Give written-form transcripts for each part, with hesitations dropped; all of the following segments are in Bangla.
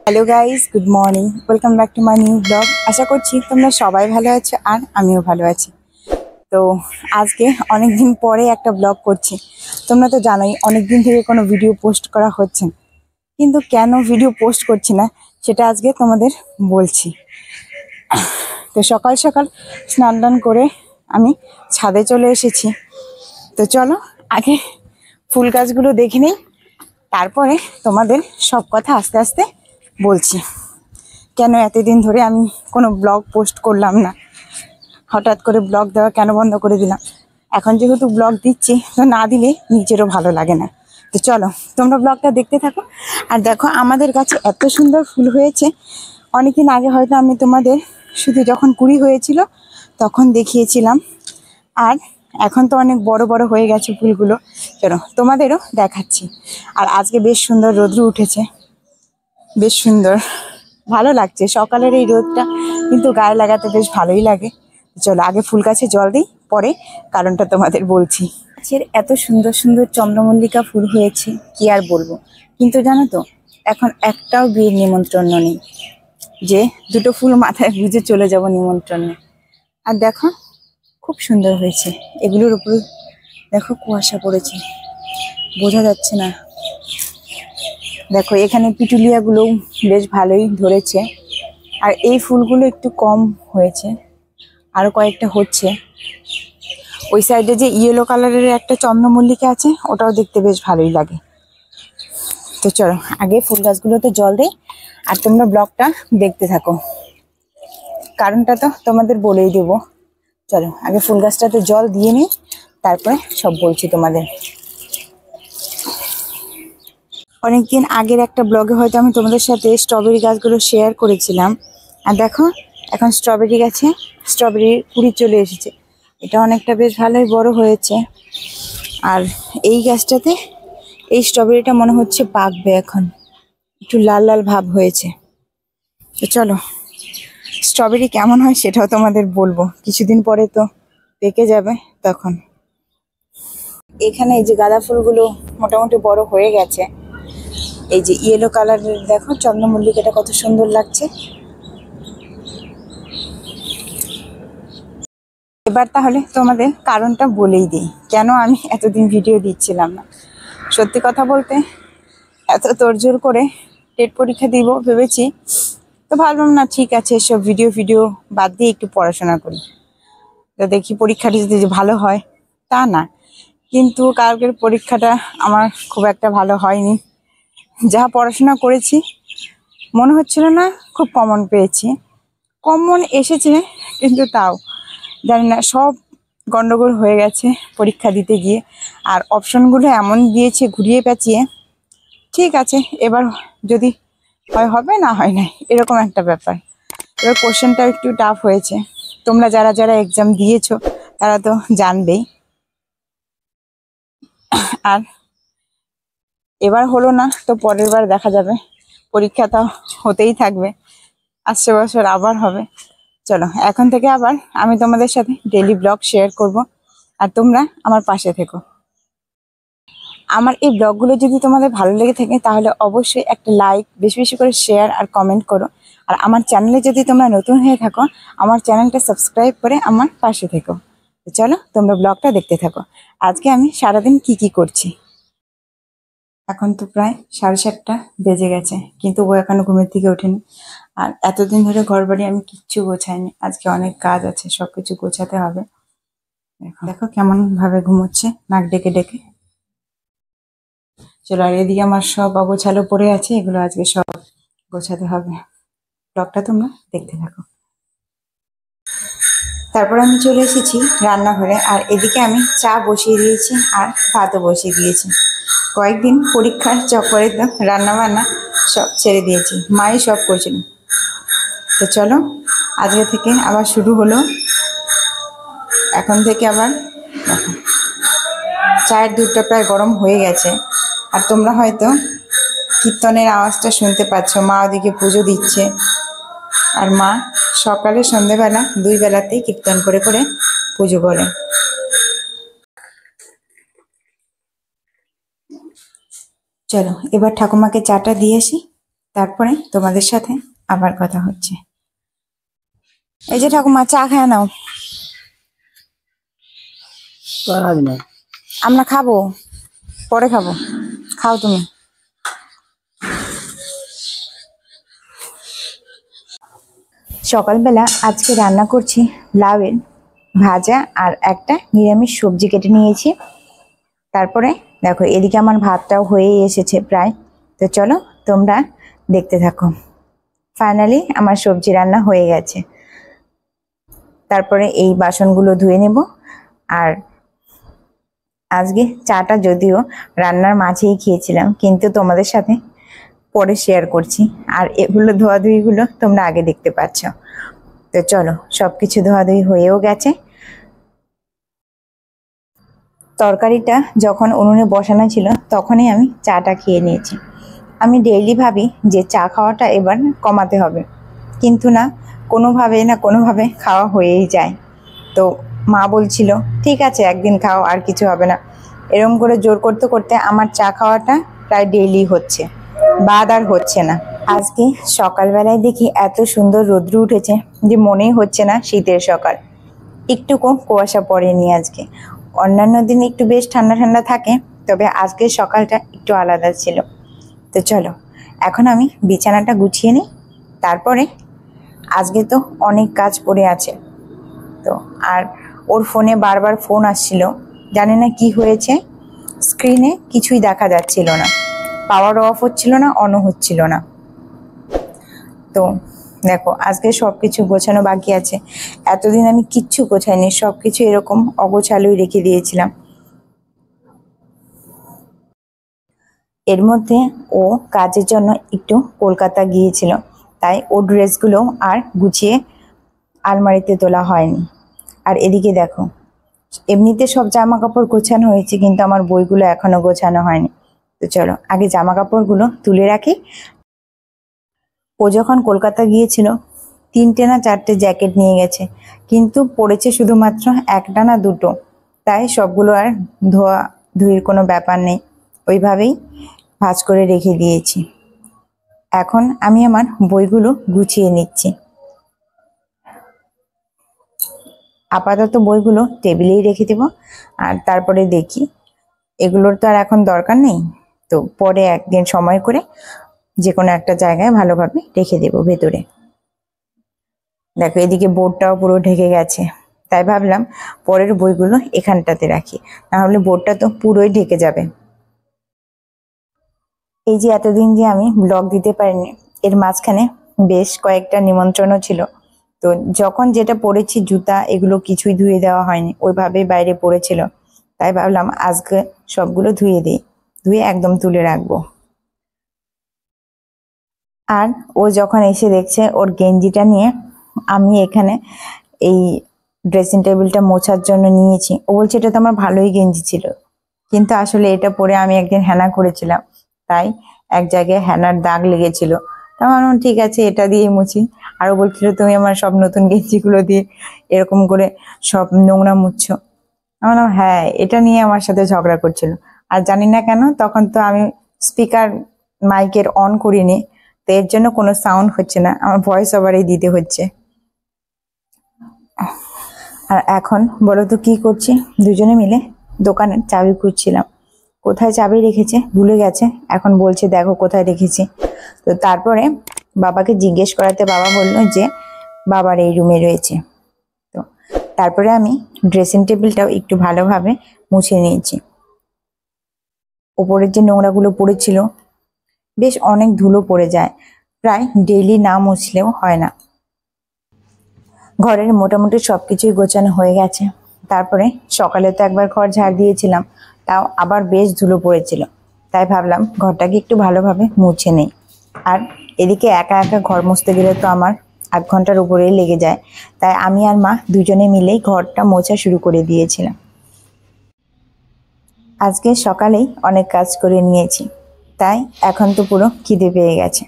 Hello guys, good morning, welcome back to my new blog. আশা করছি তোমরা সবাই ভালো আছো আর আমিও ভালো আছি। তো আজকে অনেক দিন পরে একটা ব্লগ করছি। তোমরা তো জানোই অনেক দিন থেকে কোনো ভিডিও পোস্ট করা হচ্ছে না, কিন্তু কেন ভিডিও পোস্ট করছি না সেটা আজকে তোমাদের বলছি। তো সকাল সকাল স্নান টান করে আমি ছাদে চলে এসেছি। তো চলো আগে ফুল গাছগুলো দেখে নিই, তারপরে তোমাদের সব কথা আস্তে আস্তে বলছি। কেন এতদিন ধরে আমি কোনো ব্লগ পোস্ট করলাম না, হঠাৎ করে ব্লগ দেওয়া কেন বন্ধ করে দিলাম। এখন যেহেতু ব্লগ দিচ্ছি, তো না দিলে নিজেরও ভালো লাগে না। তো চলো তোমরা ব্লগটা দেখতে থাকো। আর দেখো আমাদের কাছে এত সুন্দর ফুল হয়েছে। অনেকদিন আগে হয়তো আমি তোমাদের শুধু যখন কুড়ি হয়েছিল তখন দেখিয়েছিলাম, আর এখন তো অনেক বড় বড় হয়ে গেছে ফুলগুলো। চলো তোমাদেরও দেখাচ্ছি। আর আজকে বেশ সুন্দর রোদ্র উঠেছে, বেশ সুন্দর ভালো লাগছে সকালের এই রোদটা, কিন্তু গায়ে লাগাতে বেশ ভালোই লাগে। চলো আগে ফুল গাছে জল দিই, পরে কারণটা তোমাদের বলছি। গাছের এত সুন্দর সুন্দর চন্দ্রমল্লিকা ফুল হয়েছে কি আর বলবো, কিন্তু জানো তো এখন একটাও বিয়ের নিমন্ত্রণ নেই যে দুটো ফুল মাথায় গুজে চলে যাব নিমন্ত্রণে। আর দেখো খুব সুন্দর হয়েছে, এগুলোর উপর দেখো কুয়াশা পড়েছে, বোঝা যাচ্ছে না। দেখো এখানে পিটুলিয়াগুলো বেশ ভালোই ধরেছে, আর এই ফুলগুলো একটু কম হয়েছে, আরো কয়েকটা হচ্ছে। ওই সাইডে যে ইয়েলো কালারের একটা চন্দ্রমল্লিকা আছে, ওটাও দেখতে বেশ ভালোই লাগে। তো চলো আগে ফুল গাছগুলোতে জল দেই, আর তোমরা ব্লগটা দেখতে থাকো, কারণটা তো তোমাদের বলেই দেবো। চলো আগে ফুল গাছটাতে জল দিয়ে নিই, তারপরে সব বলছি তোমাদের। অনেকদিন আগের একটা ব্লগে হয়তো আমি তোমাদের সাথে স্ট্রবেরি গাছগুলো শেয়ার করেছিলাম। আর দেখো এখন স্ট্রবেরি গাছে স্ট্রবেরির কুড়ি চলে এসেছে, এটা অনেকটা বেশ ভালোই বড় হয়েছে। আর এই গাছটাতে এই স্ট্রবেরিটা মনে হচ্ছে পাকবে, এখন একটু লাল লাল ভাব হয়েছে। তো চলো স্ট্রবেরি কেমন হয় সেটাও তোমাদের বলবো, কিছুদিন পরে তো পেকে যাবে তখন। এখানে এই যে গাঁদা ফুলগুলো মোটামুটি বড় হয়ে গেছে। এই যে ইয়েলো কালারের দেখো চন্দ্রমল্লিকাটা কত সুন্দর লাগছে। এবার তাহলে তোমাদের কারণটা বলেই দিই, কেন আমি এতদিন ভিডিও দিচ্ছিলাম না। সত্যি কথা বলতে এত তোড়জোড় করে টেট পরীক্ষা দিব ভেবেছি, তো ভাবলাম না ঠিক আছে সব ভিডিও বাদ দিয়ে একটু পড়াশোনা করি। তো দেখি পরীক্ষাটি যদি ভালো হয় তা না, কিন্তু কালকের পরীক্ষাটা আমার খুব একটা ভালো হয়নি। যা পড়াশোনা করেছি মনে হচ্ছিল না খুব কমন পেয়েছি, কমন এসেছে, কিন্তু তাও জানি না সব গন্ডগোল হয়ে গেছে পরীক্ষা দিতে গিয়ে। আর অপশনগুলো এমন দিয়েছে ঘুরিয়ে পেঁচিয়ে, ঠিক আছে এবার যদি হয় হবে, না হয় নাই, এরকম একটা ব্যাপার। এবার কোশ্চেনটা একটু টাফ হয়েছে, তোমরা যারা যারা এক্সাম দিয়েছো তারা তো জানবেই। আর এবার হলো না তো পরের বার দেখা যাবে, পরীক্ষা তো হতেই থাকবে, আসছে বছর আবার হবে। চলো এখন থেকে আবার আমি তোমাদের সাথে ডেইলি ব্লগ শেয়ার করব, আর তোমরা আমার পাশে থেকো। আমার এই ব্লগগুলো যদি তোমাদের ভালো লেগে থাকে তাহলে অবশ্যই একটা লাইক, বেশি বেশি করে শেয়ার আর কমেন্ট করো। আর আমার চ্যানেলে যদি তোমরা নতুন হয়ে থাকো, আমার চ্যানেলটা সাবস্ক্রাইব করে আমার পাশে থেকো। তো চলো তোমরা ব্লগটা দেখতে থাকো, আজকে আমি সারাদিন কি করছি। এখন তো প্রায় 7:30 বেজে গেছে, কিন্তু ও এখনো ঘুমের থেকে ওঠেনি। আর এতদিন ধরে ঘরবাড়ি আমি কিচ্ছু গোছাইনি, আজকে অনেক কাজ আছে, সবকিছু গোছাতে হবে। দেখো দেখো কেমন ভাবে ঘুমোচ্ছে নাক ডেকে ডেকে। চলো আর এদিকে আমার সব অগোছালো পড়ে আছে, এগুলো আজকে সব গোছাতে হবে। ব্লগটা তোমরা দেখতে থাকো। তারপর আমি চলে এসেছি রান্নাঘরে, আর এদিকে আমি চা বসিয়ে দিয়েছি আর ভাতও বসিয়ে দিয়েছি। কয়েকদিন পরীক্ষার চক্করে তো রান্না বান্না সব ছেড়ে দিয়েছি, মাই সব করছিল। তো চলো আজকে থেকে আবার শুরু হলো। এখন থেকে আবার দেখো চায়ের দুধটা প্রায় গরম হয়ে গেছে, আর তোমরা হয়তো কীর্তনের আওয়াজটা শুনতে পাচ্ছ, মা ওদিকে পুজো দিচ্ছে। আর মা সকালে সন্ধেবেলা দুই বেলাতেই কীর্তন করে করে পুজো করে। চলো এবার ঠাকুমাকে চাটা দিয়ে আসি, তারপরে তোমাদের সাথে আবার কথা হচ্ছে। এই যে ঠাকুমা, চা খায় নাও। আমরা খাবো, পরে খাবো, খাও তুমি। সকালবেলা আজকে রান্না করছি লাউয়ের ভাজা আর একটা নিরামিষ সবজি কেটে নিয়েছি। তারপরে দেখো এদিকে আমার ভাতটাও হয়ে এসেছে প্রায়। তো চলো তোমরা দেখতে থাকো। ফাইনালি আমার সবজি রান্না হয়ে গেছে। তারপরে এই বাসনগুলো ধুয়ে নেব। আর আজকে চাটা যদিও রান্নার মাঝেই খেয়েছিলাম, কিন্তু তোমাদের সাথে পরে শেয়ার করছি। আর এগুলো ধোয়াধুয়িগুলো তোমরা আগে দেখতে পাচ্ছ। তো চলো, সবকিছু ধোয়াধুয়ি হয়েও গেছে। তরকারিটা যখন উনুনে বসানো ছিল তখনই আমি চাটা খেয়ে নিয়েছি। আমি ডেইলি ভাবি যে চা খাওয়াটা এবার কমাতে হবে, কিন্তু না, কোনোভাবে খাওয়া হয়েই যায়। তো মা বলছিল ঠিক আছে একদিন খাও, আর কিছু হবে না। এরম করে জোর করতে করতে আমার চা খাওয়াটা প্রায় ডেইলি হচ্ছে, বাদ আর হচ্ছে না। আজকে সকালবেলায় দেখি এত সুন্দর রৌদ্র উঠেছে যে মনেই হচ্ছে না শীতের সকাল। একটুকু কুয়াশা পড়েনি আজকে। অন্যান্য দিন একটু বেশ ঠান্ডা ঠান্ডা থাকে, তবে আজকের সকালটা একটু আলাদা ছিল। তো চলো এখন আমি বিছানাটা গুছিয়ে নিই। তারপরে আজকে তো অনেক কাজ পড়ে আছে। তো আর ওর ফোনে বারবার ফোন আসছিল, জানি না কি হয়েছে, স্ক্রিনে কিছুই দেখা যাচ্ছিল না, পাওয়ার অফ হচ্ছিল না, অনও হচ্ছিল না। তো দেখো আজকে সবকিছু গোছানো বাকি আছে। এতদিন আমি কিচ্ছু গোছাইনি, সবকিছু এরকম অগোছালোই রেখে দিয়েছিলাম। এর মধ্যে ও কাজের জন্য একটু কলকাতা গিয়েছিল, তাই ও ড্রেসগুলো আর গুছিয়ে আলমারিতে তোলা হয়নি। আর এদিকে দেখো, এমনিতে সব জামা কাপড় গোছানো হয়েছে, কিন্তু আমার বইগুলো এখনো গোছানো হয়নি। তো চলো আগে জামা কাপড়গুলো তুলে রাখি। ও যখন কলকাতা গিয়েছিল 3টে না 4টে জ্যাকেট নিয়ে গেছে, কিন্তু পরেছে শুধুমাত্র একটা না দুটো, তাই সবগুলো আর ধোয়া ধুয়ের কোনো ব্যাপার নেই, ওইভাবেই ভাঁজ করে রেখে দিয়েছি। এখন আমি আমার বইগুলো গুছিয়ে নিচ্ছি। আপাতত বইগুলো টেবিলেই রেখে দেব, আর তারপরে দেখি, এগুলোর তো আর এখন দরকার নেই, তো পরে একদিন সময় করে যে কোনো একটা জায়গায় ভালোভাবে রেখে দেব ভেতরে। দেখো এদিকে বোর্ডটাও পুরো ঢেকে গেছে, তাই ভাবলাম পরের বইগুলো এখানটাতে রাখি, না হলে বোর্ডটা তো পুরোই ঢেকে যাবে। এই যে এতদিন যে আমি ব্লগ দিতে পারিনি, এর মাঝখানে বেশ কয়েকটা নিমন্ত্রণও ছিল। তো যখন যেটা পরেছি জুতা এগুলো কিছুই ধুয়ে দেওয়া হয়নি, ওইভাবেই বাইরে পড়েছিল, তাই ভাবলাম আজকে সবগুলো ধুয়ে দিই, ধুয়ে একদম তুলে রাখবো। আর ও যখন এসে দেখছে ওর গেঞ্জিটা নিয়ে আমি এখানে এই ড্রেসিং টেবিলটা মোছার জন্য নিয়েছি, ও বলছে এটা তো আমার ভালোই গেঞ্জি ছিল, কিন্তু আসলে এটা পরে আমি একদিন হেনা করেছিলাম, তাই এক জায়গায় হেনার দাগ লেগেছিল। তা ভাবলাম ঠিক আছে এটা দিয়ে মুছি। আরো বলছিল তুমি আমার সব নতুন গেঞ্জিগুলো দিয়ে এরকম করে সব নোংরা মুছছো। আমি বললাম হ্যাঁ, এটা নিয়ে আমার সাথে ঝগড়া করছিল। আর জানি না কেন তখন তো আমি স্পিকার মাইকের অন করিনি, তো এর জন্য কোনো সাউন্ড হচ্ছে না, আমার ভয়েস ওভারেই দিতে হচ্ছে। আর এখন বলো তো কি করছি, দুজনে মিলে দোকানের চাবি খুঁজছিলাম, কোথায় চাবি রেখেছে ভুলে গেছে, এখন বলছে দেখো কোথায় রেখেছি। তো তারপরে বাবাকে জিজ্ঞেস করাতে বাবা বললো যে বাবার এই রুমে রয়েছে। তো তারপরে আমি ড্রেসিং টেবিলটাও একটু ভালোভাবে মুছে নিয়েছি। ওপরের যে নোংরাগুলো পড়েছিল, বেশ অনেক ধুলো পড়ে যায়, প্রায় ডেইলি না মুছলেও হয় না। ঘরের মোটামুটি সবকিছুই গোছানো হয়ে গেছে। তারপরে সকালে তো একবার ঘর ঝাড় দিয়েছিলাম, তাও আবার বেশ ধুলো পড়েছিল, তাই ভাবলাম ঘরটাকে একটু ভালোভাবে মুছে নেই। আর এদিকে একা একা ঘর মুছতে গেলে তো আমার আধ ঘন্টার উপরেই লেগে যায়, তাই আমি আর মা দুজনে মিলেই ঘরটা মোছা শুরু করে দিয়েছিলাম। আজকে সকালেই অনেক কাজ করে নিয়েছি, তাই এখন তো পুরো খিদে পেয়ে গেছে।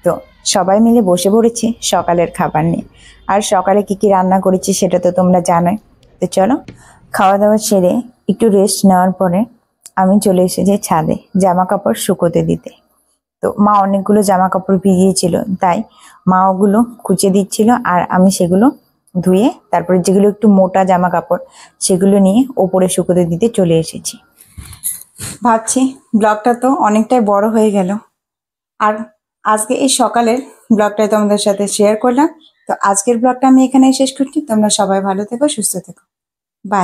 তো সবাই মিলে বসে পড়েছি সকালের খাবার নিয়ে। আর সকালে কি কি রান্না করেছি সেটা তো তোমরা জানোই। তো চলো খাওয়া দাওয়া সেরে একটু রেস্ট নেওয়ার পরে আমি চলে এসেছি ছাদে জামা কাপড় শুকোতে দিতে। তো মা অনেকগুলো জামা কাপড় ভিজিয়েছিল, তাই মা ওগুলো কুচিয়ে দিচ্ছিল আর আমি সেগুলো ধুয়ে তারপরে যেগুলো একটু মোটা জামা কাপড় সেগুলো নিয়ে ওপরে শুকোতে দিতে চলে এসেছি। ভাবছি ব্লগটা তো অনেকটাই বড় হয়ে গেল, আর আজকে এই সকালের ব্লগটাই তোমাদের সাথে শেয়ার করলাম। তো আজকের ব্লগটা আমি এখানেই শেষ করছি। তোমরা সবাই ভালো থেকো, সুস্থ থেকো, বাই।